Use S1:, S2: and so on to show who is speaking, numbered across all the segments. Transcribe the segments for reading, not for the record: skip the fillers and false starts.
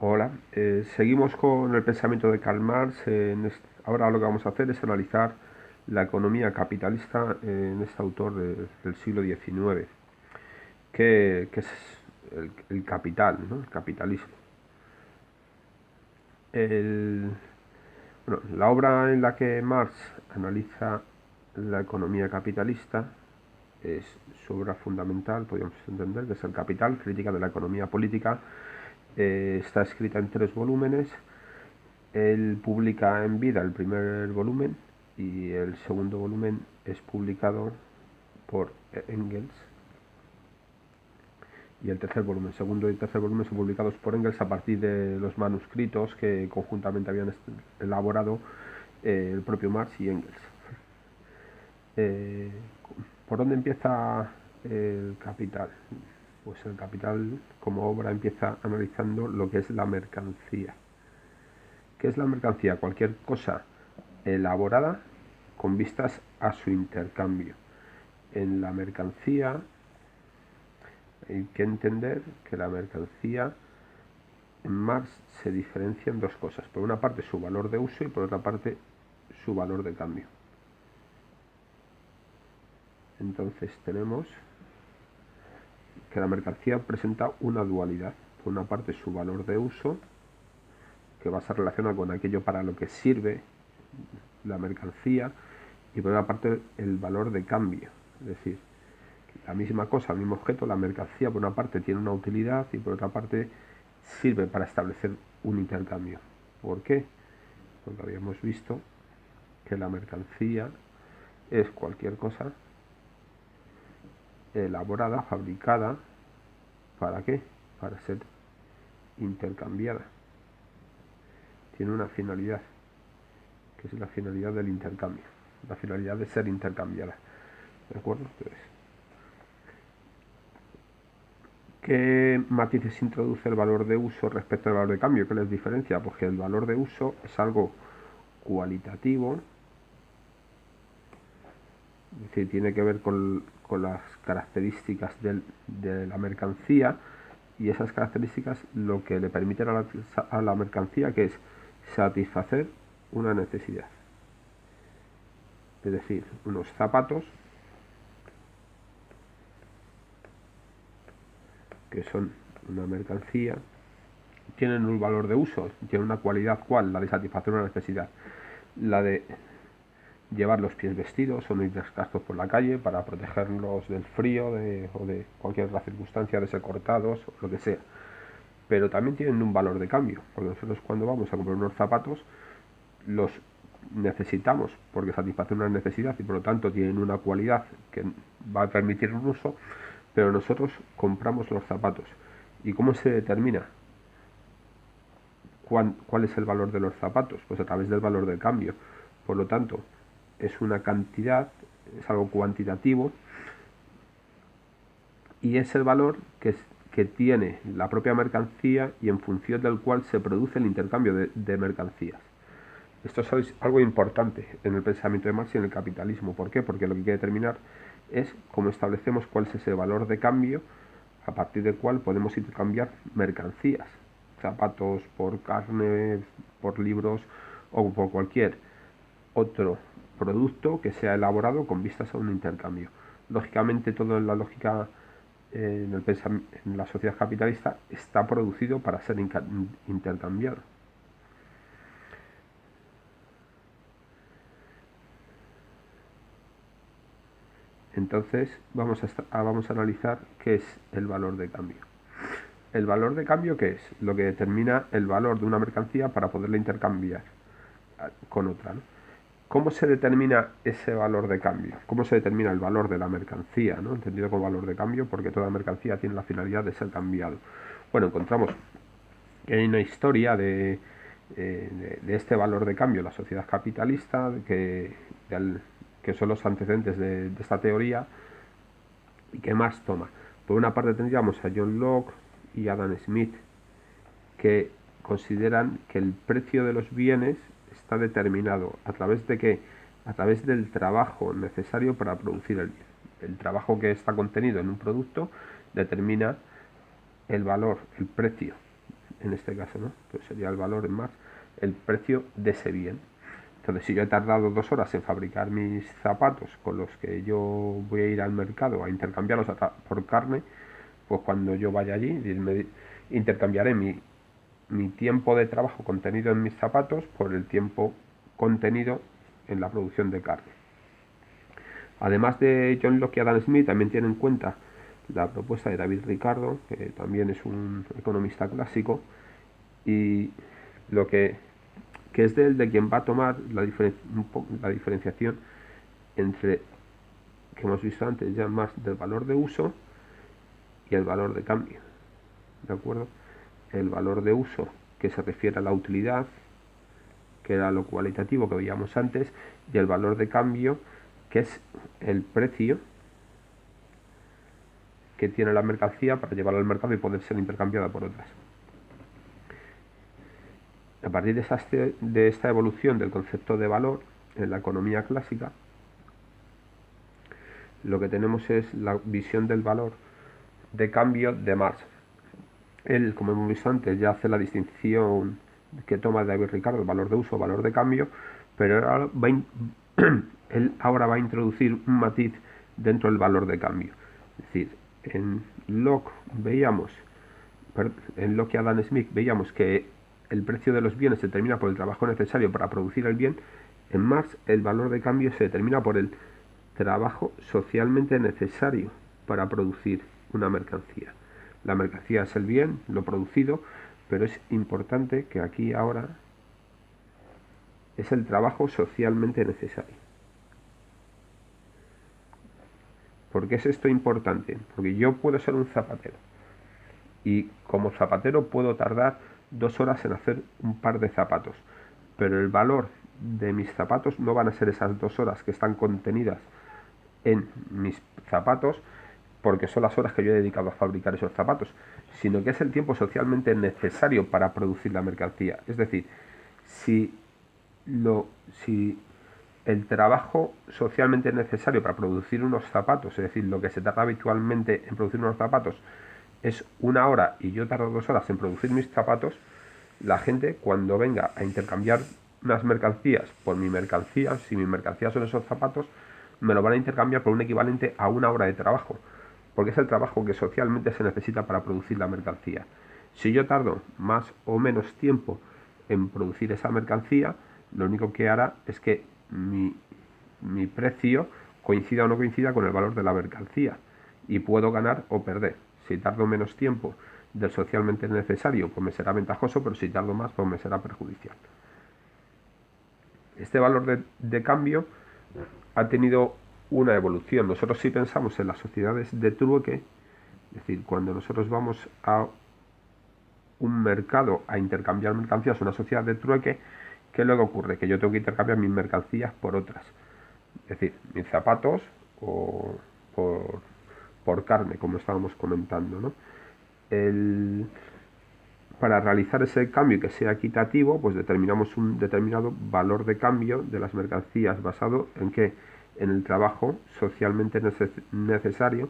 S1: Hola, seguimos con el pensamiento de Karl Marx. Ahora lo que vamos a hacer es analizar la economía capitalista en este autor del siglo XIX, que es el capital, ¿no? El capitalismo. El- la obra en la que Marx analiza la economía capitalista es su obra fundamental, podríamos entender, que es El Capital, crítica de la economía política. Está escrita en 3 volúmenes. Él publica en vida el primer volumen y el segundo volumen es publicado por Engels, y el tercer volumen, segundo y tercer volumen son publicados por Engels a partir de los manuscritos que conjuntamente habían elaborado el propio Marx y Engels. Eh, ¿Por dónde empieza el Capital? Pues el Capital como obra empieza analizando lo que es la mercancía. ¿Qué es la mercancía? Cualquier cosa elaborada con vistas a su intercambio. En la mercancía hay que entender que la mercancía en Marx se diferencia en dos cosas. Por una parte su valor de uso y por otra parte su valor de cambio. Entonces tenemos que la mercancía presenta una dualidad. Por una parte su valor de uso, que va a estar relacionado con aquello para lo que sirve la mercancía, y por otra parte el valor de cambio. Es decir, la misma cosa, el mismo objeto, la mercancía por una parte tiene una utilidad y por otra parte sirve para establecer un intercambio. ¿Por qué? Porque habíamos visto que la mercancía es cualquier cosa elaborada, fabricada, ¿para qué? Para ser intercambiada. Tiene una finalidad, que es la finalidad del intercambio, la finalidad de ser intercambiada. ¿De acuerdo? Entonces, ¿qué matices introduce el valor de uso respecto al valor de cambio? ¿Qué les diferencia? Porque el valor de uso es algo cualitativo, es decir, tiene que ver con las características de la mercancía, y esas características lo que le permiten a la mercancía, que es satisfacer una necesidad. Es decir, unos zapatos que son una mercancía tienen un valor de uso, tienen una cualidad, ¿cuál? La de satisfacer una necesidad, la de llevar los pies vestidos o no ir descalzos por la calle para protegerlos del frío o de cualquier otra circunstancia, de ser cortados o lo que sea. Pero también tienen un valor de cambio, porque nosotros cuando vamos a comprar unos zapatos los necesitamos porque satisfacen una necesidad y por lo tanto tienen una cualidad que va a permitir un uso, pero nosotros compramos los zapatos. ¿Y cómo se determina cuál es el valor de los zapatos? Pues a través del valor del cambio. Por lo tanto, es una cantidad, es algo cuantitativo, y es el valor que tiene la propia mercancía y en función del cual se produce el intercambio de mercancías. Esto es algo importante en el pensamiento de Marx y en el capitalismo. ¿Por qué? Porque lo que hay que determinar es cómo establecemos cuál es ese valor de cambio a partir del cual podemos intercambiar mercancías, zapatos por carne, por libros o por cualquier otro producto que sea elaborado con vistas a un intercambio. Lógicamente todo en la lógica en la sociedad capitalista está producido para ser intercambiado. Entonces vamos a analizar qué es el valor de cambio. ¿El valor de cambio qué es? Lo que determina el valor de una mercancía para poderla intercambiar con otra, ¿no? ¿Cómo se determina ese valor de cambio? ¿Cómo se determina el valor de la mercancía, ¿no? Entendido como valor de cambio, porque toda mercancía tiene la finalidad de ser cambiado. Bueno, encontramos que hay una historia de este valor de cambio en la sociedad capitalista, que son los antecedentes de esta teoría, y que más toma. Por una parte tendríamos a John Locke y Adam Smith, que consideran que el precio de los bienes está determinado a través de qué, a través del trabajo necesario para producir el bien. El trabajo que está contenido en un producto determina el valor, el precio en este caso, ¿no? Pues sería el valor en más el precio de ese bien. Entonces, si yo he tardado 2 horas en fabricar mis zapatos con los que yo voy a ir al mercado a intercambiarlos por carne, pues cuando yo vaya allí intercambiaré mi tiempo de trabajo contenido en mis zapatos por el tiempo contenido en la producción de carne. Además de John Locke y Adam Smith, también tiene en cuenta la propuesta de David Ricardo, que también es un economista clásico, y lo que es de quien va a tomar la diferenciación entre, que hemos visto antes ya más, del valor de uso y el valor de cambio. ¿De acuerdo? El valor de uso, que se refiere a la utilidad, que era lo cualitativo que veíamos antes, y el valor de cambio, que es el precio que tiene la mercancía para llevarla al mercado y poder ser intercambiada por otras. A partir de esta evolución del concepto de valor en la economía clásica, lo que tenemos es la visión del valor de cambio de Marx. Él, como hemos visto antes, ya hace la distinción que toma David Ricardo, valor de uso, valor de cambio, pero él ahora va a introducir un matiz dentro del valor de cambio. Es decir, en Locke y Adam Smith veíamos que el precio de los bienes se determina por el trabajo necesario para producir el bien. En Marx el valor de cambio se determina por el trabajo socialmente necesario para producir una mercancía. La mercancía es el bien, lo producido, pero es importante que aquí ahora es el trabajo socialmente necesario. ¿Por qué es esto importante? Porque yo puedo ser un zapatero y como zapatero puedo tardar 2 horas en hacer un par de zapatos, pero el valor de mis zapatos no van a ser esas 2 horas que están contenidas en mis zapatos, porque son las horas que yo he dedicado a fabricar esos zapatos, sino que es el tiempo socialmente necesario para producir la mercancía. Es decir, si el trabajo socialmente necesario para producir unos zapatos, es decir, lo que se tarda habitualmente en producir unos zapatos, es 1 hora y yo tardo 2 horas en producir mis zapatos, la gente cuando venga a intercambiar unas mercancías por mi mercancía, si mi mercancía son esos zapatos, me lo van a intercambiar por un equivalente a 1 hora de trabajo, porque es el trabajo que socialmente se necesita para producir la mercancía. Si yo tardo más o menos tiempo en producir esa mercancía, lo único que hará es que mi precio coincida o no coincida con el valor de la mercancía y puedo ganar o perder. Si tardo menos tiempo del socialmente necesario, pues me será ventajoso, pero si tardo más, pues me será perjudicial. Este valor de cambio ha tenido una evolución. Nosotros si pensamos en las sociedades de trueque, es decir, cuando nosotros vamos a un mercado a intercambiar mercancías, una sociedad de trueque, ¿qué luego ocurre? Que yo tengo que intercambiar mis mercancías por otras. Es decir, mis zapatos o por carne, como estábamos comentando, ¿no? Para realizar ese cambio y que sea equitativo, pues determinamos un determinado valor de cambio de las mercancías basado en qué, en el trabajo socialmente necesario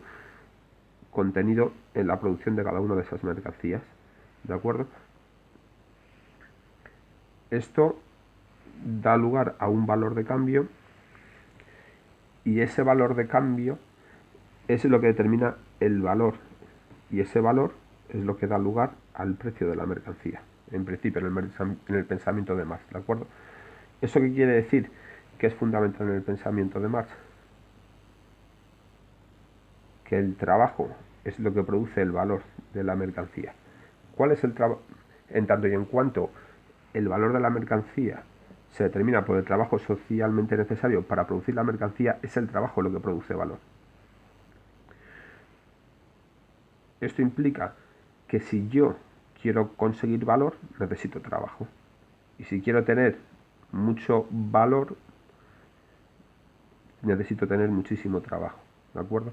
S1: contenido en la producción de cada una de esas mercancías. ¿De acuerdo? Esto da lugar a un valor de cambio y ese valor de cambio es lo que determina el valor y ese valor es lo que da lugar al precio de la mercancía, en principio en el pensamiento de Marx, ¿de acuerdo? ¿Eso qué quiere decir? Que es fundamental en el pensamiento de Marx, que el trabajo es lo que produce el valor de la mercancía. ¿Cuál es el trabajo? En tanto y en cuanto el valor de la mercancía se determina por el trabajo socialmente necesario para producir la mercancía, es el trabajo lo que produce valor. Esto implica que si yo quiero conseguir valor, necesito trabajo. Y si quiero tener mucho valor, necesito tener muchísimo trabajo. ¿De acuerdo?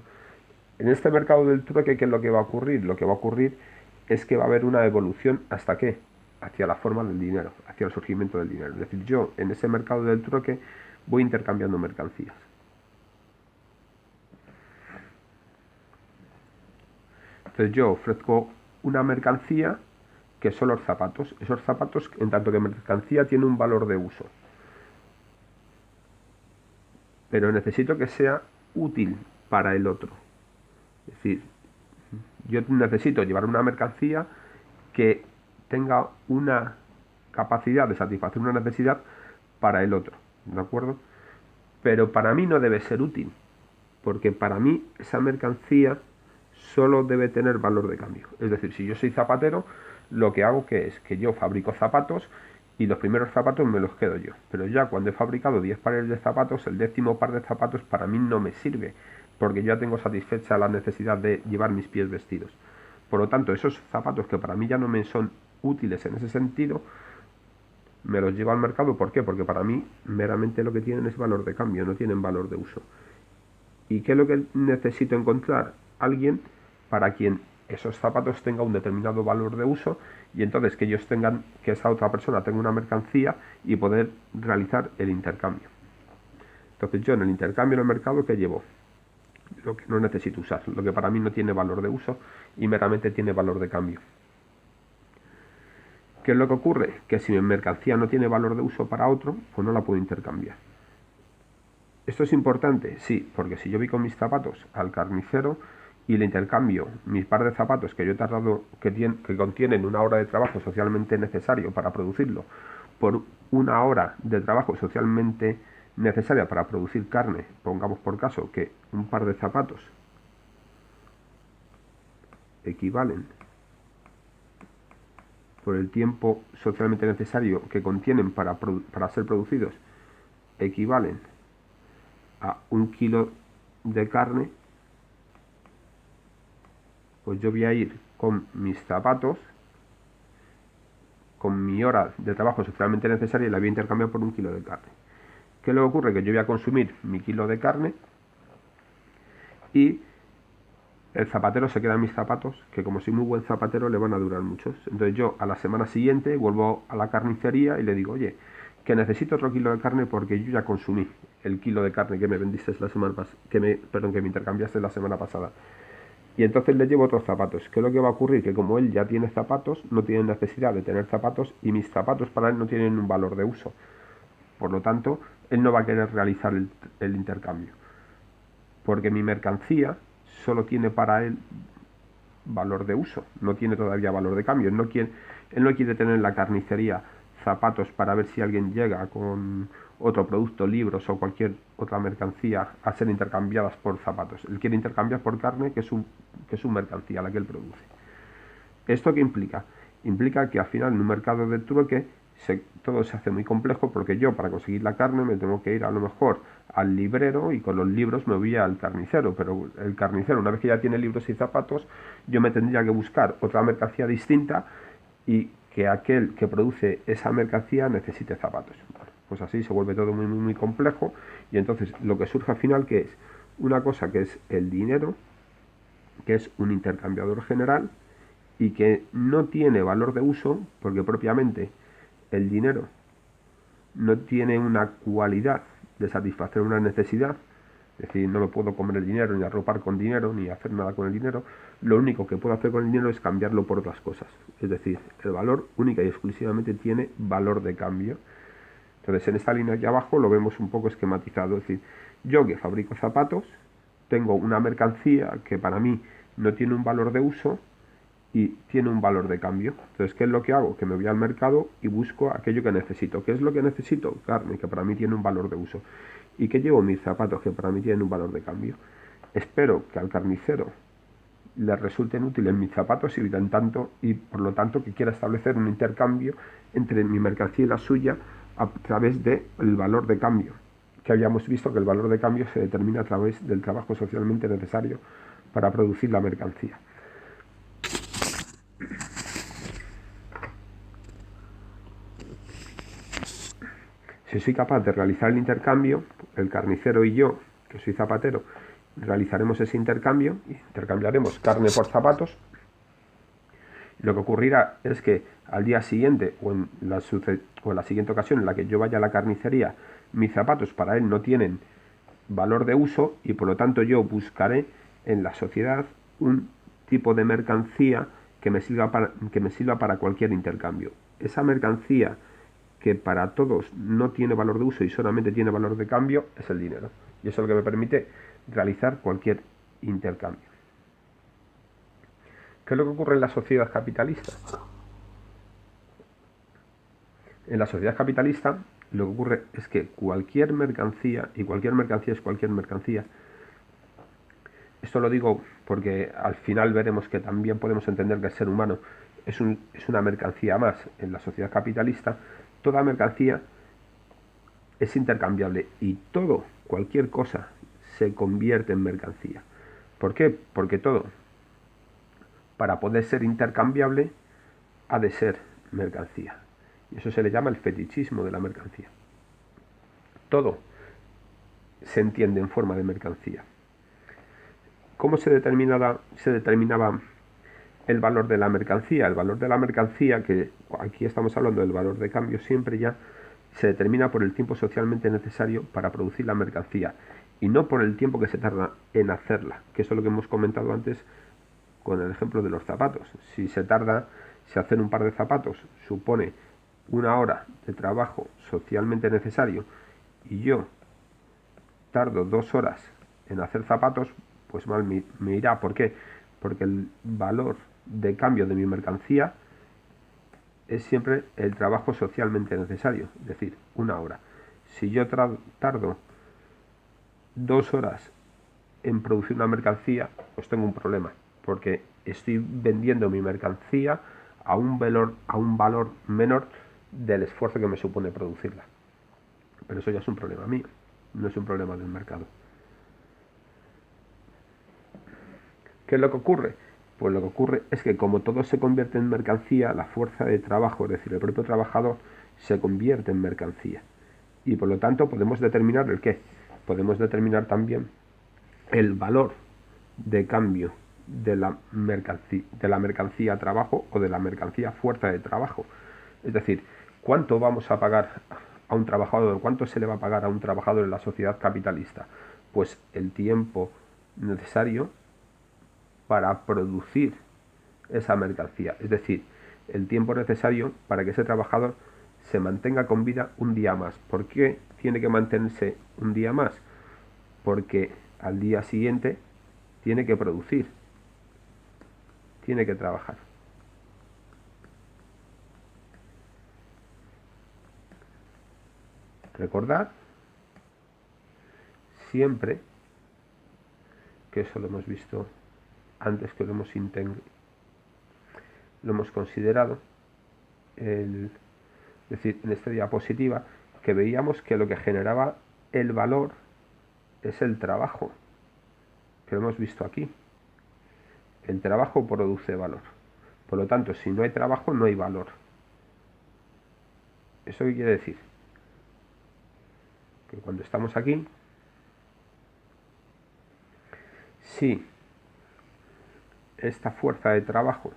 S1: En este mercado del trueque, ¿qué es lo que va a ocurrir? Lo que va a ocurrir es que va a haber una evolución. ¿Hasta qué? Hacia la forma del dinero, hacia el surgimiento del dinero. Es decir, yo en ese mercado del trueque voy intercambiando mercancías. Entonces yo ofrezco una mercancía que son los zapatos. Esos zapatos, en tanto que mercancía, tienen un valor de uso. Pero necesito que sea útil para el otro. Es decir, yo necesito llevar una mercancía que tenga una capacidad de satisfacer una necesidad para el otro, ¿de acuerdo? Pero para mí no debe ser útil, porque para mí esa mercancía solo debe tener valor de cambio. Es decir, si yo soy zapatero, lo que hago que es que yo fabrico zapatos y los primeros zapatos me los quedo yo. Pero ya cuando he fabricado 10 pares de zapatos, el 10º par de zapatos para mí no me sirve, porque ya tengo satisfecha la necesidad de llevar mis pies vestidos. Por lo tanto, esos zapatos que para mí ya no me son útiles en ese sentido, me los llevo al mercado. ¿Por qué? Porque para mí meramente lo que tienen es valor de cambio, no tienen valor de uso. ¿Y qué es lo que necesito encontrar? Alguien para quien esos zapatos tengan un determinado valor de uso, y entonces que ellos tengan, que esa otra persona tenga una mercancía y poder realizar el intercambio. Entonces yo en el intercambio en el mercado, ¿qué llevo? Lo que no necesito usar, lo que para mí no tiene valor de uso y meramente tiene valor de cambio. ¿Qué es lo que ocurre? Que si mi mercancía no tiene valor de uso para otro, pues no la puedo intercambiar. ¿Esto es importante? Sí, porque si yo voy con mis zapatos al carnicero y le intercambio mis par de zapatos que yo he tardado, que contienen una hora de trabajo socialmente necesario para producirlo, por una hora de trabajo socialmente necesaria para producir carne, pongamos por caso que un par de zapatos equivalen, por el tiempo socialmente necesario que contienen para ser producidos, equivalen a 1 kilo de carne, pues yo voy a ir con mis zapatos, con mi hora de trabajo socialmente necesaria, y la voy a intercambiar por 1 kilo de carne. ¿Qué le ocurre? Que yo voy a consumir mi kilo de carne y el zapatero se queda en mis zapatos, que como soy muy buen zapatero le van a durar muchos. Entonces yo a la semana siguiente vuelvo a la carnicería y le digo, oye, que necesito otro kilo de carne porque yo ya consumí el kilo de carne que me vendiste la semana pasada, que me intercambiaste la semana pasada. Y entonces le llevo otros zapatos. ¿Qué es lo que va a ocurrir? Que como él ya tiene zapatos, no tiene necesidad de tener zapatos, y mis zapatos para él no tienen un valor de uso. Por lo tanto, él no va a querer realizar el intercambio, porque mi mercancía solo tiene para él valor de uso, no tiene todavía valor de cambio. Él no quiere tener en la carnicería zapatos para ver si alguien llega con otro producto, libros o cualquier otra mercancía, a ser intercambiadas por zapatos. Él quiere intercambiar por carne, que es su mercancía, la que él produce. ¿Esto qué implica? Implica que al final en un mercado de trueque todo se hace muy complejo, porque yo para conseguir la carne me tengo que ir a lo mejor al librero, y con los libros me voy al carnicero, pero el carnicero, una vez que ya tiene libros y zapatos, yo me tendría que buscar otra mercancía distinta, y que aquel que produce esa mercancía necesite zapatos. Bueno, pues así se vuelve todo muy, muy, muy complejo, y entonces lo que surge al final, que es una cosa que es el dinero, que es un intercambiador general y que no tiene valor de uso, porque propiamente el dinero no tiene una cualidad de satisfacer una necesidad. Es decir, no me puedo comer el dinero, ni arropar con dinero, ni hacer nada con el dinero. Lo único que puedo hacer con el dinero es cambiarlo por otras cosas. Es decir, el valor única y exclusivamente tiene valor de cambio. Entonces, en esta línea aquí abajo lo vemos un poco esquematizado. Es decir, yo que fabrico zapatos, tengo una mercancía que para mí no tiene un valor de uso y tiene un valor de cambio. Entonces, ¿qué es lo que hago? Que me voy al mercado y busco aquello que necesito. ¿Qué es lo que necesito? Carne, que para mí tiene un valor de uso. ¿Y qué llevo? Mis zapatos, que para mí tienen un valor de cambio. Espero que al carnicero le resulten útiles mis zapatos, y por lo tanto que quiera establecer un intercambio entre mi mercancía y la suya a través del valor de cambio, que habíamos visto que el valor de cambio se determina a través del trabajo socialmente necesario para producir la mercancía. Si soy capaz de realizar el intercambio, el carnicero y yo, que soy zapatero, realizaremos ese intercambio, intercambiaremos carne por zapatos. Lo que ocurrirá es que al día siguiente, o en la siguiente ocasión en la que yo vaya a la carnicería, mis zapatos para él no tienen valor de uso, y por lo tanto yo buscaré en la sociedad un tipo de mercancía que me sirva para cualquier intercambio. Esa mercancía que para todos no tiene valor de uso y solamente tiene valor de cambio es el dinero. Y eso es lo que me permite realizar cualquier intercambio. ¿Qué es lo que ocurre en la sociedad capitalista? En la sociedad capitalista lo que ocurre es que cualquier mercancía, y cualquier mercancía es cualquier mercancía, esto lo digo porque al final veremos que también podemos entender que el ser humano es una mercancía más. En la sociedad capitalista, toda mercancía es intercambiable y todo, cualquier cosa, se convierte en mercancía. ¿Por qué? Porque todo, para poder ser intercambiable, ha de ser mercancía. Y eso se le llama el fetichismo de la mercancía. Todo se entiende en forma de mercancía. ¿Cómo se determinaba el valor de la mercancía? El valor de la mercancía, que aquí estamos hablando del valor de cambio siempre ya, se determina por el tiempo socialmente necesario para producir la mercancía y no por el tiempo que se tarda en hacerla, que eso es lo que hemos comentado antes con el ejemplo de los zapatos. Si hacer un par de zapatos supone 1 hora de trabajo socialmente necesario y yo tardo 2 horas en hacer zapatos, pues mal me irá. ¿Por qué? Porque el valor de cambio de mi mercancía es siempre el trabajo socialmente necesario, es decir, 1 hora. Si yo tardo 2 horas en producir una mercancía, pues tengo un problema, porque estoy vendiendo mi mercancía a un valor menor del esfuerzo que me supone producirla. Pero eso ya es un problema mío, no es un problema del mercado. ¿Qué es lo que ocurre? Pues lo que ocurre es que como todo se convierte en mercancía, la fuerza de trabajo, es decir, el propio trabajador, se convierte en mercancía. Y por lo tanto podemos determinar el qué. Podemos determinar también el valor de cambio de la mercancía trabajo o de la mercancía fuerza de trabajo. Es decir, ¿cuánto vamos a pagar a un trabajador? ¿Cuánto se le va a pagar a un trabajador en la sociedad capitalista? Pues el tiempo necesario para producir esa mercancía. Es decir, el tiempo necesario para que ese trabajador se mantenga con vida un día más. ¿Por qué tiene que mantenerse un día más? Porque al día siguiente tiene que producir, tiene que trabajar. Recordad siempre que eso lo hemos visto antes, que lo hemos considerado, es decir, en esta diapositiva, que veíamos que lo que generaba el valor es el trabajo, que lo hemos visto aquí. El trabajo produce valor. Por lo tanto, si no hay trabajo, no hay valor. ¿Eso qué quiere decir? Que cuando estamos aquí, si esta fuerza de trabajo,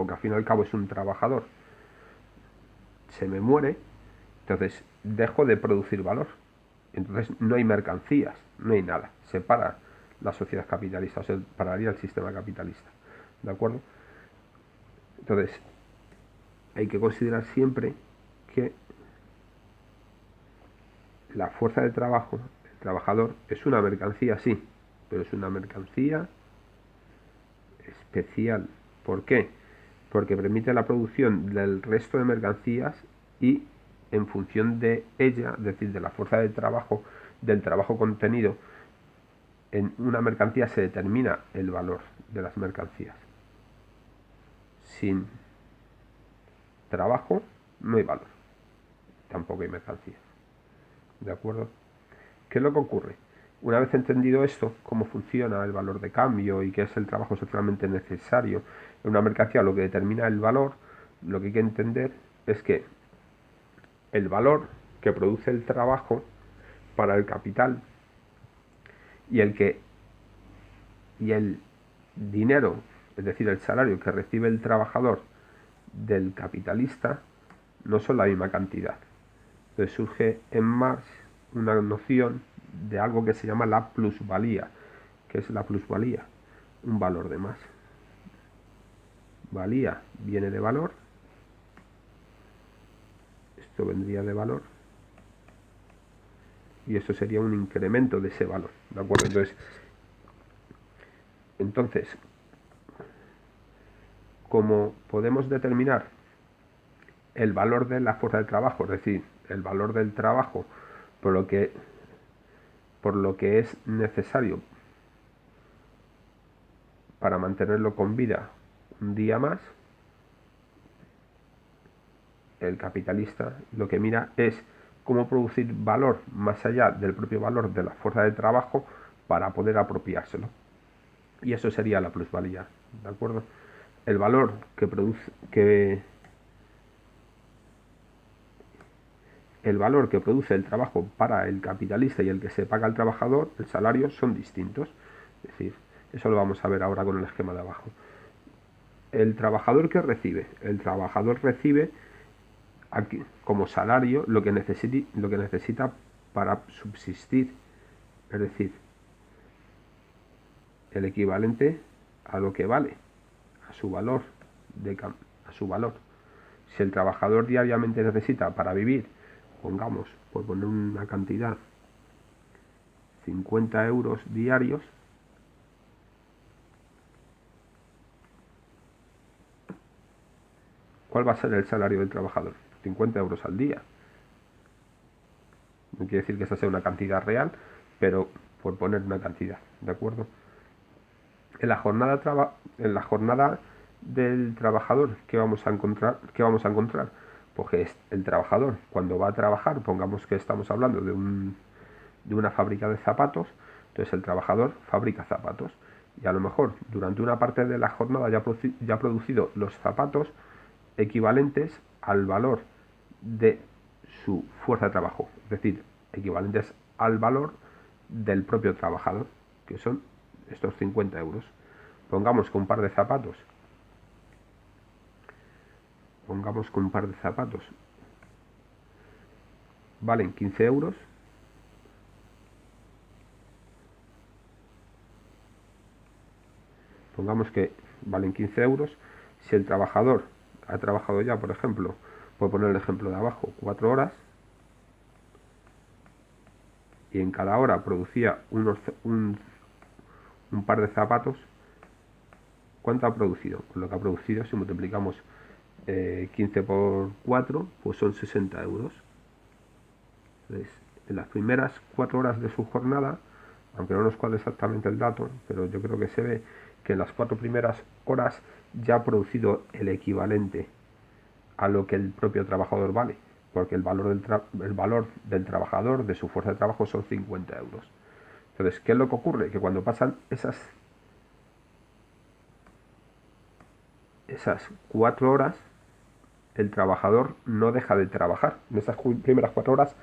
S1: que al fin y al cabo es un trabajador, se me muere, entonces dejo de producir valor. Entonces no hay mercancías, no hay nada. Se para la sociedad capitalista, o se pararía el sistema capitalista. ¿De acuerdo? Entonces, hay que considerar siempre que la fuerza de trabajo, el trabajador, es una mercancía, sí, pero es una mercancía especial. ¿Por qué? Porque permite la producción del resto de mercancías y en función de ella, es decir, de la fuerza de trabajo, del trabajo contenido en una mercancía, se determina el valor de las mercancías. Sin trabajo no hay valor, tampoco hay mercancía. ¿De acuerdo? ¿Qué es lo que ocurre? Una vez entendido esto, cómo funciona el valor de cambio y qué es el trabajo socialmente necesario en una mercancía, lo que determina el valor, lo que hay que entender es que el valor que produce el trabajo para el capital y el dinero, es decir, el salario que recibe el trabajador del capitalista, no son la misma cantidad. Entonces surge en Marx una noción de algo que se llama la plusvalía. ¿Qué es la plusvalía? Un valor de más. Valía viene de valor. Esto vendría de valor. Y eso sería un incremento de ese valor. ¿De acuerdo? Entonces, como podemos determinar el valor de la fuerza de trabajo, es decir, el valor del trabajo por lo que es necesario para mantenerlo con vida un día más, el capitalista lo que mira es cómo producir valor más allá del propio valor de la fuerza de trabajo para poder apropiárselo. Y eso sería la plusvalía, ¿de acuerdo? El valor que produce el trabajo para el capitalista y el que se paga al trabajador, el salario, son distintos. Es decir, eso lo vamos a ver ahora con el esquema de abajo. El trabajador que recibe, aquí, como salario lo que necesita para subsistir, es decir, el equivalente a lo que vale, a su valor, a su valor. Si el trabajador diariamente necesita para vivir, pongamos, por poner una cantidad, 50 euros diarios, ¿cuál va a ser el salario del trabajador? 50 euros al día. No quiere decir que esa sea una cantidad real, pero por poner una cantidad, ¿de acuerdo? En la jornada del trabajador, ¿qué vamos a encontrar? Pues que el trabajador, cuando va a trabajar, pongamos que estamos hablando de una fábrica de zapatos, entonces el trabajador fabrica zapatos y a lo mejor durante una parte de la jornada ya ha producido los zapatos equivalentes al valor de su fuerza de trabajo, es decir, equivalentes al valor del propio trabajador, que son estos 50 euros. Pongamos que un par de zapatos valen 15 euros. Pongamos que valen 15 euros. Si el trabajador ha trabajado ya, por ejemplo, voy a poner el ejemplo de abajo, 4 horas, y en cada hora producía un par de zapatos, ¿cuánto ha producido? Pues lo que ha producido, si multiplicamos 15 por 4, pues son 60 euros. Entonces, en las primeras 4 horas de su jornada, aunque no nos cuadre exactamente el dato, pero yo creo que se ve que en las 4 primeras horas ya ha producido el equivalente a lo que el propio trabajador vale, porque el valor del trabajador, de su fuerza de trabajo, son 50 euros. Entonces, ¿qué es lo que ocurre? Que cuando pasan esas 4 horas, el trabajador no deja de trabajar. En esas primeras 4 horas,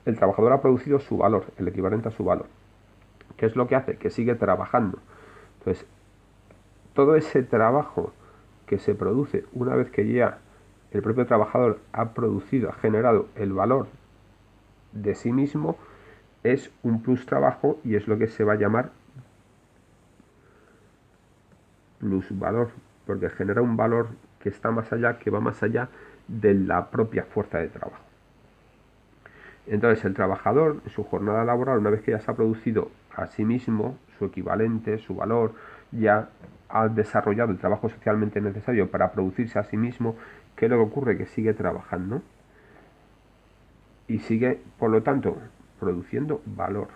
S1: el trabajador ha producido su valor, el equivalente a su valor. ¿Qué es lo que hace? Que sigue trabajando. Entonces, todo ese trabajo que se produce una vez que ya el propio trabajador ha producido, ha generado el valor de sí mismo, es un plus trabajo y es lo que se va a llamar plusvalor, porque genera un valor que está más allá, que va más allá de la propia fuerza de trabajo. Entonces el trabajador, en su jornada laboral, una vez que ya se ha producido a sí mismo su equivalente, su valor, ya ha desarrollado el trabajo socialmente necesario para producirse a sí mismo, ¿qué es lo que ocurre? Que sigue trabajando y sigue, por lo tanto, produciendo valor.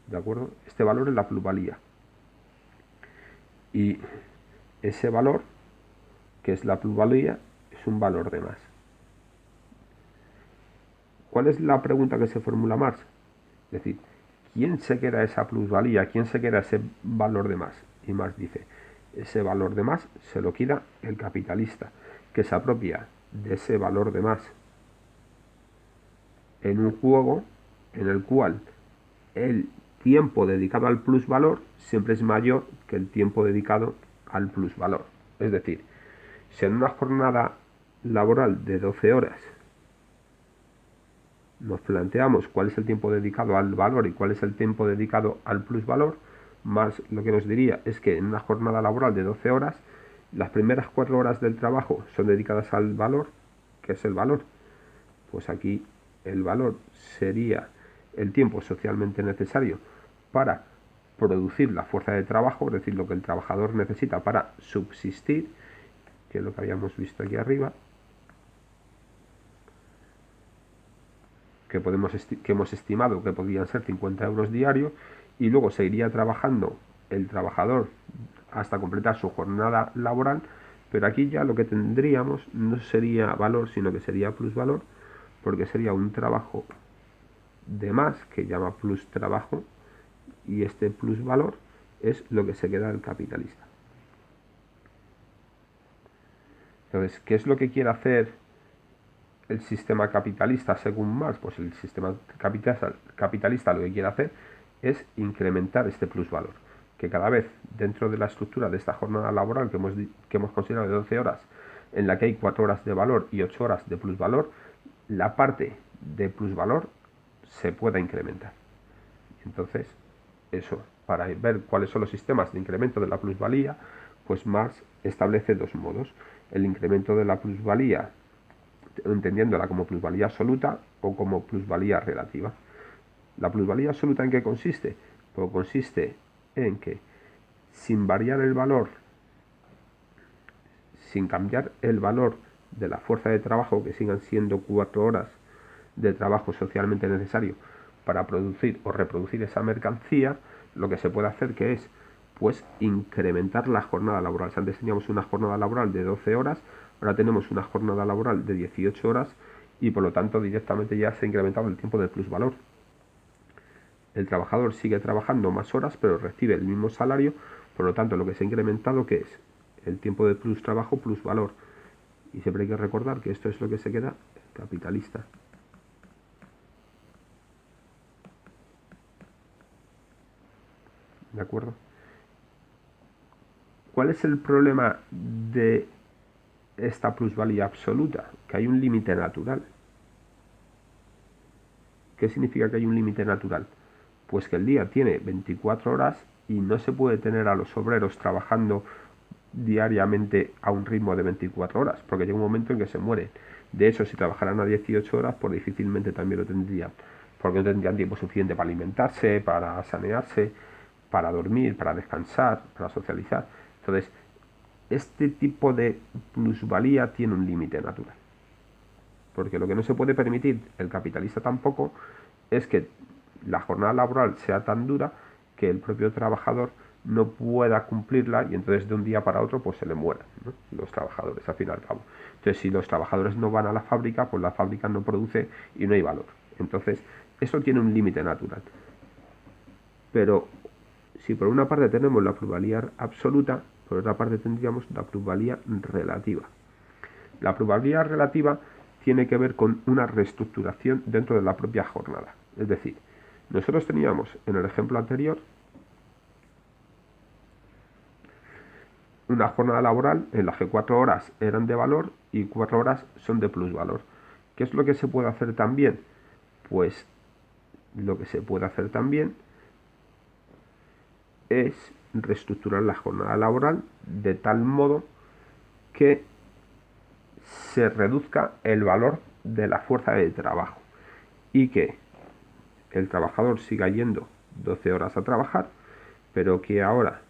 S1: ¿De acuerdo? Este valor es la plusvalía. Y ese valor, que es la plusvalía, es un valor de más. ¿Cuál es la pregunta que se formula Marx? Es decir, ¿quién se queda esa plusvalía? ¿Quién se queda ese valor de más? Y Marx dice, ese valor de más se lo queda el capitalista, que se apropia de ese valor de más en un juego en el cual el tiempo dedicado al plusvalor siempre es mayor que el tiempo dedicado al plusvalor. Es decir, si en una jornada laboral de 12 horas nos planteamos cuál es el tiempo dedicado al valor y cuál es el tiempo dedicado al plusvalor, Marx lo que nos diría es que en una jornada laboral de 12 horas, las primeras 4 horas del trabajo son dedicadas al valor. ¿Qué es el valor? Pues aquí el valor sería el tiempo socialmente necesario para producir la fuerza de trabajo, es decir, lo que el trabajador necesita para subsistir, que es lo que habíamos visto aquí arriba, que hemos estimado que podrían ser 50 euros diarios, y luego seguiría trabajando el trabajador hasta completar su jornada laboral, pero aquí ya lo que tendríamos no sería valor, sino que sería plusvalor, porque sería un trabajo de más que llama plus trabajo, y este plusvalor es lo que se queda el capitalista. Entonces, ¿qué es lo que quiere hacer el sistema capitalista según Marx? Pues el sistema capitalista lo que quiere hacer es incrementar este plusvalor, que cada vez dentro de la estructura de esta jornada laboral que hemos considerado de 12 horas, en la que hay 4 horas de valor y 8 horas de plusvalor, la parte de plusvalor se pueda incrementar. Entonces, eso, para ver cuáles son los sistemas de incremento de la plusvalía, pues Marx establece dos modos: el incremento de la plusvalía entendiéndola como plusvalía absoluta o como plusvalía relativa. ¿La plusvalía absoluta en qué consiste? Pues consiste en que sin variar el valor, sin cambiar el valor de la fuerza de trabajo, que sigan siendo 4 horas de trabajo socialmente necesario para producir o reproducir esa mercancía, lo que se puede hacer que es pues incrementar la jornada laboral. Si antes teníamos una jornada laboral de 12 horas, ahora tenemos una jornada laboral de 18 horas y por lo tanto directamente ya se ha incrementado el tiempo de plusvalor. El trabajador sigue trabajando más horas pero recibe el mismo salario, por lo tanto lo que se ha incrementado que es el tiempo de plus trabajo plus valor. Y siempre hay que recordar que esto es lo que se queda capitalista. ¿De acuerdo? ¿Cuál es el problema de esta plusvalía absoluta? Que hay un límite natural. ¿Qué significa que hay un límite natural? Pues que el día tiene 24 horas y no se puede tener a los obreros trabajando diariamente a un ritmo de 24 horas, porque llega un momento en que se mueren. De hecho, si trabajaran a 18 horas, pues difícilmente también lo tendrían, porque no tendrían tiempo suficiente para alimentarse, para sanearse, para dormir, para descansar, para socializar. Entonces, este tipo de plusvalía tiene un límite natural. Porque lo que no se puede permitir, el capitalista tampoco, es que la jornada laboral sea tan dura que el propio trabajador no pueda cumplirla y entonces de un día para otro pues se le mueran, ¿no?, los trabajadores al fin y al cabo. Entonces si los trabajadores no van a la fábrica, pues la fábrica no produce y no hay valor. Entonces eso tiene un límite natural. Pero si por una parte tenemos la plusvalía absoluta, por otra parte tendríamos la plusvalía relativa. La plusvalía relativa tiene que ver con una reestructuración dentro de la propia jornada. Es decir, nosotros teníamos en el ejemplo anterior una jornada laboral en la que 4 horas eran de valor y 4 horas son de plusvalor. ¿Qué es lo que se puede hacer también? Pues lo que se puede hacer también es reestructurar la jornada laboral de tal modo que se reduzca el valor de la fuerza de trabajo y que el trabajador siga yendo 12 horas a trabajar, pero que ahora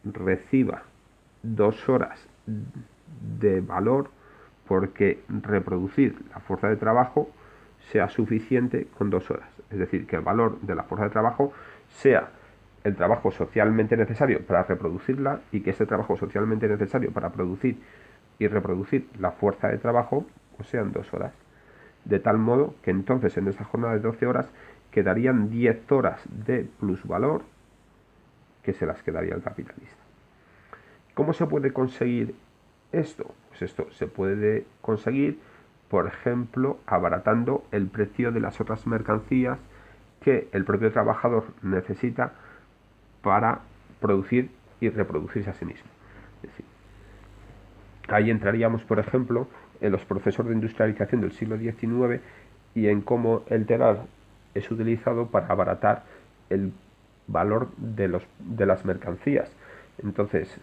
S1: reciba 2 horas de valor porque reproducir la fuerza de trabajo sea suficiente con 2 horas. Es decir, que el valor de la fuerza de trabajo sea el trabajo socialmente necesario para reproducirla y que ese trabajo socialmente necesario para producir y reproducir la fuerza de trabajo pues sean 2 horas. De tal modo que entonces en esa jornada de 12 horas quedarían 10 horas de plusvalor que se las quedaría el capitalista. ¿Cómo se puede conseguir esto? Pues esto se puede conseguir, por ejemplo, abaratando el precio de las otras mercancías que el propio trabajador necesita para producir y reproducirse a sí mismo. Es decir, ahí entraríamos, por ejemplo, en los procesos de industrialización del siglo XIX y en cómo el telar es utilizado para abaratar el valor de las mercancías. Entonces,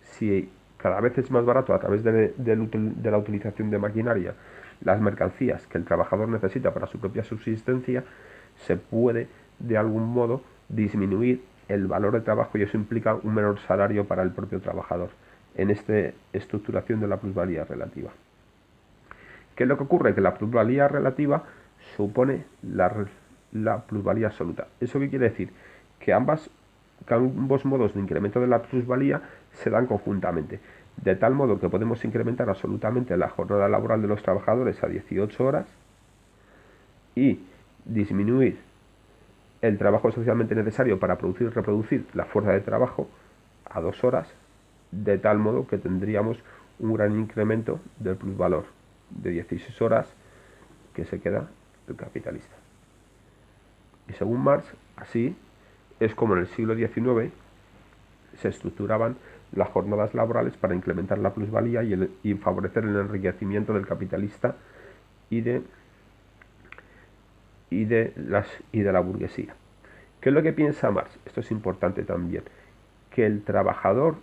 S1: si cada vez es más barato a través de la utilización de maquinaria las mercancías que el trabajador necesita para su propia subsistencia, se puede de algún modo disminuir el valor de trabajo y eso implica un menor salario para el propio trabajador en esta estructuración de la plusvalía relativa. ¿Qué es lo que ocurre? Que la plusvalía relativa supone la plusvalía absoluta. ¿Eso qué quiere decir? Que ambos modos de incremento de la plusvalía se dan conjuntamente, de tal modo que podemos incrementar absolutamente la jornada laboral de los trabajadores a 18 horas y disminuir el trabajo socialmente necesario para producir y reproducir la fuerza de trabajo a 2 horas, de tal modo que tendríamos un gran incremento del plusvalor de 16 horas que se queda el capitalista. Y según Marx, así es como en el siglo XIX se estructuraban las jornadas laborales para incrementar la plusvalía y favorecer el enriquecimiento del capitalista y de la burguesía. ¿Qué es lo que piensa Marx? Esto es importante también, que el trabajador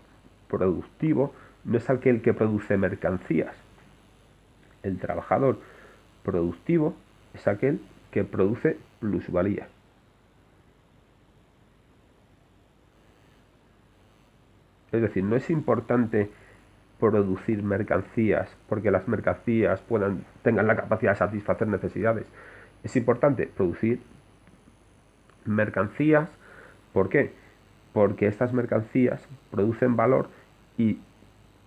S1: productivo no es aquel que produce mercancías. El trabajador productivo es aquel que produce plusvalía. Es decir, no es importante producir mercancías porque las mercancías tengan la capacidad de satisfacer necesidades. Es importante producir mercancías. ¿Por qué? Porque estas mercancías producen valor y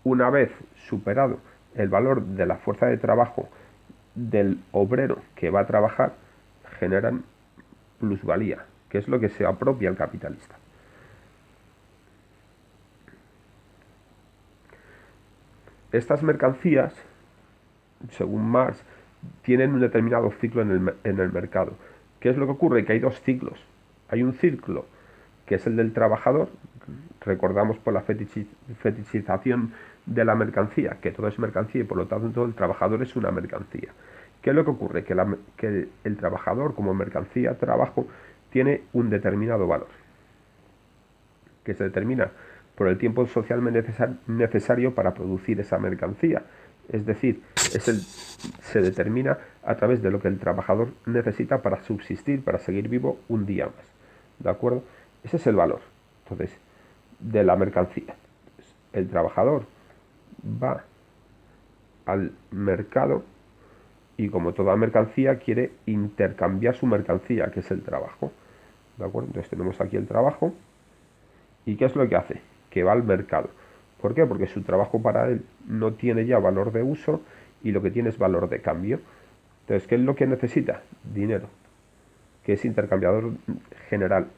S1: una vez superado el valor de la fuerza de trabajo del obrero que va a trabajar, generan plusvalía, que es lo que se apropia el capitalista. Estas mercancías, según Marx, tienen un determinado ciclo en el mercado. ¿Qué es lo que ocurre? Que hay dos ciclos. Hay un ciclo que es el del trabajador, recordamos por la fetichización de la mercancía, que todo es mercancía y por lo tanto el trabajador es una mercancía. ¿Qué es lo que ocurre? Que el trabajador como mercancía, trabajo, tiene un determinado valor, que se determina por el tiempo socialmente necesario para producir esa mercancía. Es decir, se determina a través de lo que el trabajador necesita para subsistir, para seguir vivo un día más. ¿De acuerdo? Ese es el valor, entonces, de la mercancía. El trabajador va al mercado y como toda mercancía quiere intercambiar su mercancía, que es el trabajo. ¿De acuerdo? Entonces tenemos aquí el trabajo. ¿Y qué es lo que hace? Que va al mercado. ¿Por qué? Porque su trabajo para él no tiene ya valor de uso y lo que tiene es valor de cambio. Entonces, ¿qué es lo que necesita? Dinero, que es intercambiador general.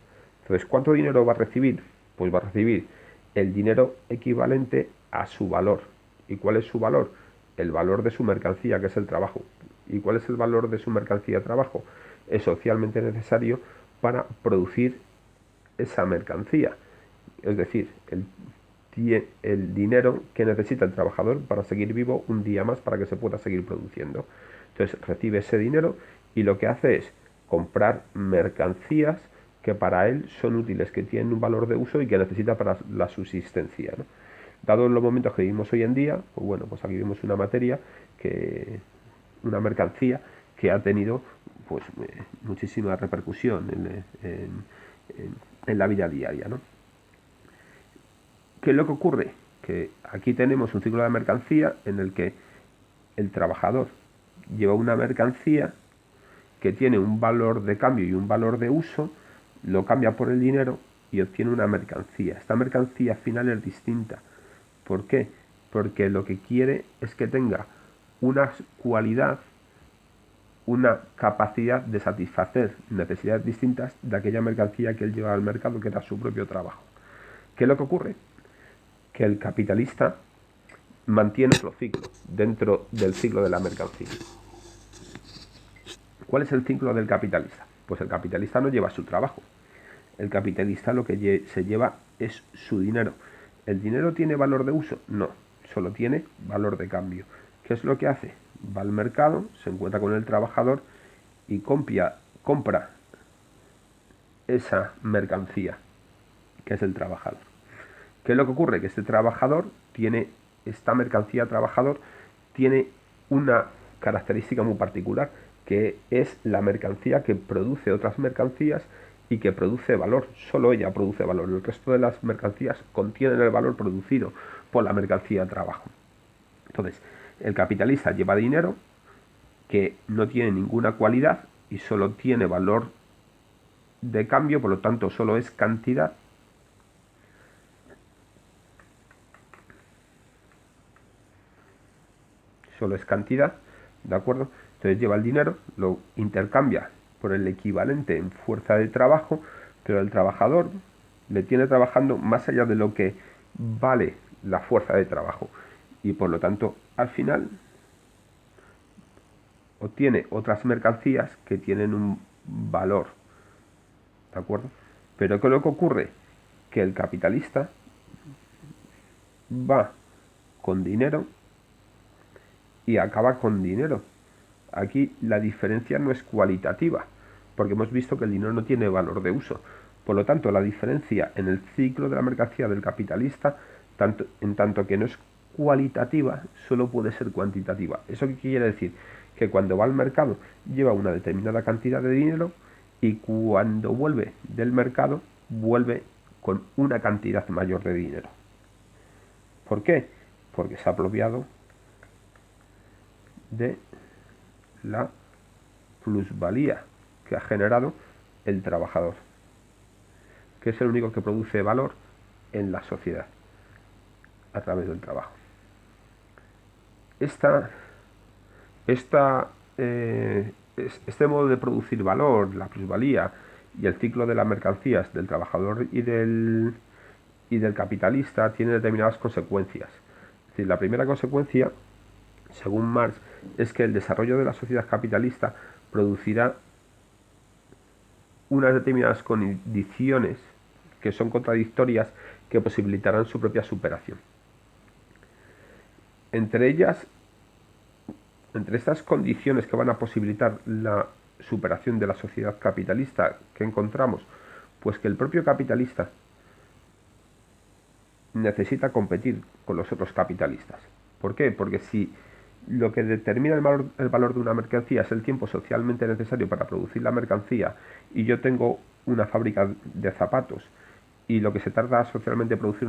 S1: Entonces, ¿cuánto dinero va a recibir? Pues va a recibir el dinero equivalente a su valor. ¿Y cuál es su valor? El valor de su mercancía, que es el trabajo. ¿Y cuál es el valor de su mercancía trabajo? Es socialmente necesario para producir esa mercancía. Es decir, el dinero que necesita el trabajador para seguir vivo un día más para que se pueda seguir produciendo. Entonces recibe ese dinero y lo que hace es comprar mercancías que para él son útiles, que tienen un valor de uso y que necesita para la subsistencia, ¿no? Dado los momentos que vivimos hoy en día, pues bueno, pues aquí vemos una mercancía que ha tenido pues muchísima repercusión en la vida diaria, ¿no? ¿Qué es lo que ocurre? Que aquí tenemos un ciclo de mercancía en el que el trabajador lleva una mercancía que tiene un valor de cambio y un valor de uso, lo cambia por el dinero y obtiene una mercancía. Esta mercancía final es distinta. ¿Por qué? Porque lo que quiere es que tenga una cualidad, una capacidad de satisfacer necesidades distintas de aquella mercancía que él lleva al mercado, que era su propio trabajo. ¿Qué es lo que ocurre? Que el capitalista mantiene otro ciclo dentro del ciclo de la mercancía. ¿Cuál es el ciclo del capitalista? Pues el capitalista no lleva su trabajo. El capitalista lo que se lleva es su dinero. ¿El dinero tiene valor de uso? No, solo tiene valor de cambio. ¿Qué es lo que hace? Va al mercado, se encuentra con el trabajador y compra esa mercancía, que es el trabajador. ¿Qué es lo que ocurre? Que esta mercancía trabajador tiene una característica muy particular, que es la mercancía que produce otras mercancías y que produce valor. Solo ella produce valor. El resto de las mercancías contienen el valor producido por la mercancía de trabajo. Entonces, el capitalista lleva dinero que no tiene ninguna cualidad y solo tiene valor de cambio, por lo tanto solo es cantidad. Solo es cantidad, ¿de acuerdo? Entonces lleva el dinero, lo intercambia por el equivalente en fuerza de trabajo, pero el trabajador le tiene trabajando más allá de lo que vale la fuerza de trabajo. Y por lo tanto, al final, obtiene otras mercancías que tienen un valor, ¿de acuerdo? Pero ¿qué es lo que ocurre? Que el capitalista va con dinero y acaba con dinero. Aquí la diferencia no es cualitativa, porque hemos visto que el dinero no tiene valor de uso. Por lo tanto, la diferencia en el ciclo de la mercancía del capitalista, en tanto que no es cualitativa, solo puede ser cuantitativa. ¿Eso qué quiere decir? Que cuando va al mercado lleva una determinada cantidad de dinero y cuando vuelve del mercado vuelve con una cantidad mayor de dinero. ¿Por qué? Porque se ha apropiado de la plusvalía que ha generado el trabajador, que es el único que produce valor en la sociedad a través del trabajo. Este modo de producir valor, la plusvalía y el ciclo de las mercancías del trabajador y del capitalista tiene determinadas consecuencias. Es decir, la primera consecuencia, según Marx, es que el desarrollo de la sociedad capitalista producirá unas determinadas condiciones que son contradictorias que posibilitarán su propia superación. Entre estas condiciones que van a posibilitar la superación de la sociedad capitalista que encontramos, pues que el propio capitalista necesita competir con los otros capitalistas. ¿Por qué? Porque si lo que determina el valor de una mercancía es el tiempo socialmente necesario para producir la mercancía y yo tengo una fábrica de zapatos y lo que se tarda socialmente en producir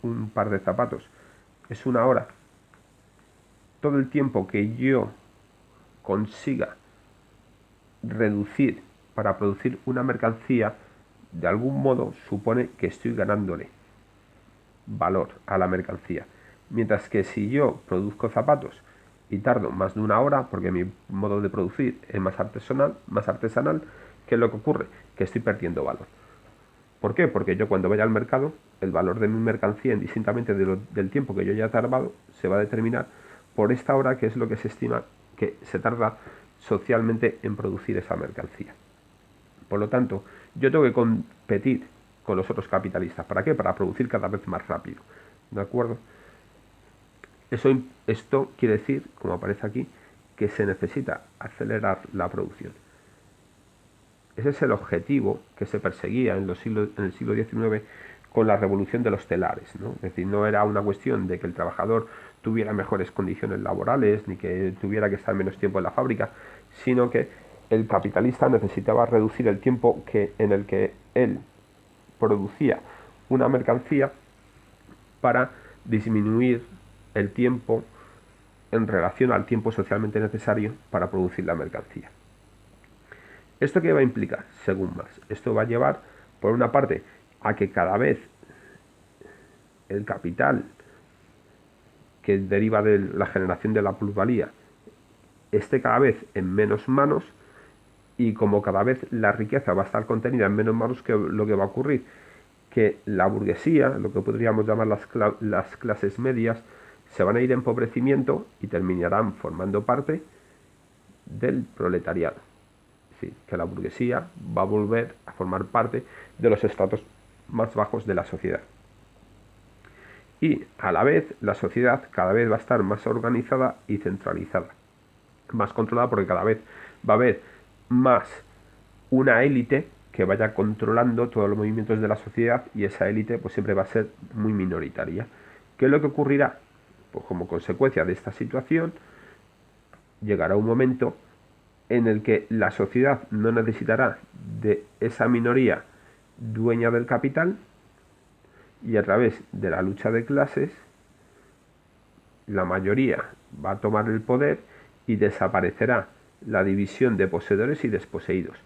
S1: un par de zapatos es 1 hora, todo el tiempo que yo consiga reducir para producir una mercancía, de algún modo supone que estoy ganándole valor a la mercancía. Mientras que si yo produzco zapatos y tardo más de 1 hora, porque mi modo de producir es más artesanal, ¿qué es lo que ocurre? Que estoy perdiendo valor. ¿Por qué? Porque yo cuando vaya al mercado, el valor de mi mercancía, indistintamente del tiempo que yo ya he tardado, se va a determinar por esta hora, que es lo que se estima que se tarda socialmente en producir esa mercancía. Por lo tanto, yo tengo que competir con los otros capitalistas. ¿Para qué? Para producir cada vez más rápido. ¿De acuerdo? Esto quiere decir, como aparece aquí, que se necesita acelerar la producción. Ese es el objetivo que se perseguía en el siglo XIX con la revolución de los telares, ¿no? Es decir, no era una cuestión de que el trabajador tuviera mejores condiciones laborales ni que tuviera que estar menos tiempo en la fábrica, sino que el capitalista necesitaba reducir el tiempo en el que él producía una mercancía para disminuir el tiempo en relación al tiempo socialmente necesario para producir la mercancía. ¿Esto qué va a implicar? Según Marx, esto va a llevar, por una parte, a que cada vez el capital que deriva de la generación de la plusvalía esté cada vez en menos manos, y como cada vez la riqueza va a estar contenida en menos manos, lo que va a ocurrir, que la burguesía, lo que podríamos llamar las clases medias, se van a ir en empobrecimiento y terminarán formando parte del proletariado. Es decir, que la burguesía va a volver a formar parte de los estratos más bajos de la sociedad. Y a la vez la sociedad cada vez va a estar más organizada y centralizada, más controlada, porque cada vez va a haber más una élite que vaya controlando todos los movimientos de la sociedad, y esa élite pues siempre va a ser muy minoritaria. ¿Qué es lo que ocurrirá? Pues como consecuencia de esta situación llegará un momento en el que la sociedad no necesitará de esa minoría dueña del capital, y a través de la lucha de clases la mayoría va a tomar el poder y desaparecerá la división de poseedores y desposeídos.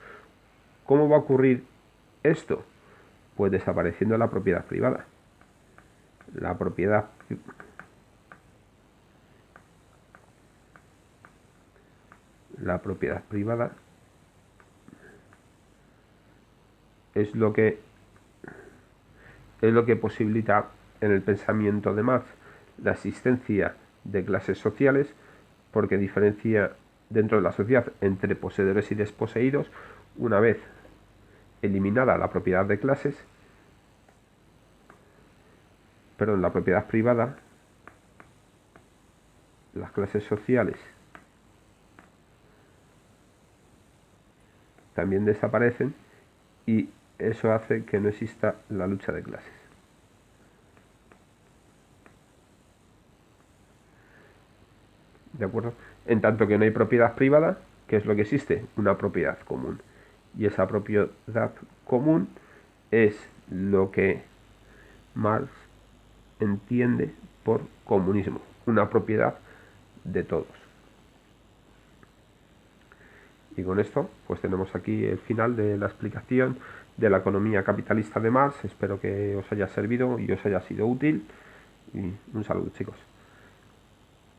S1: ¿Cómo va a ocurrir esto? Pues desapareciendo la propiedad privada. La propiedad privada es lo que posibilita en el pensamiento de Marx la existencia de clases sociales, porque diferencia dentro de la sociedad entre poseedores y desposeídos. Una vez eliminada la propiedad de clases, la propiedad privada, las clases sociales también desaparecen, y eso hace que no exista la lucha de clases. ¿De acuerdo? En tanto que no hay propiedad privada, ¿qué es lo que existe? Una propiedad común. Y esa propiedad común es lo que Marx entiende por comunismo, una propiedad de todos. Y con esto pues tenemos aquí el final de la explicación de la economía capitalista de Marx. Espero que os haya servido y os haya sido útil, y un saludo, chicos.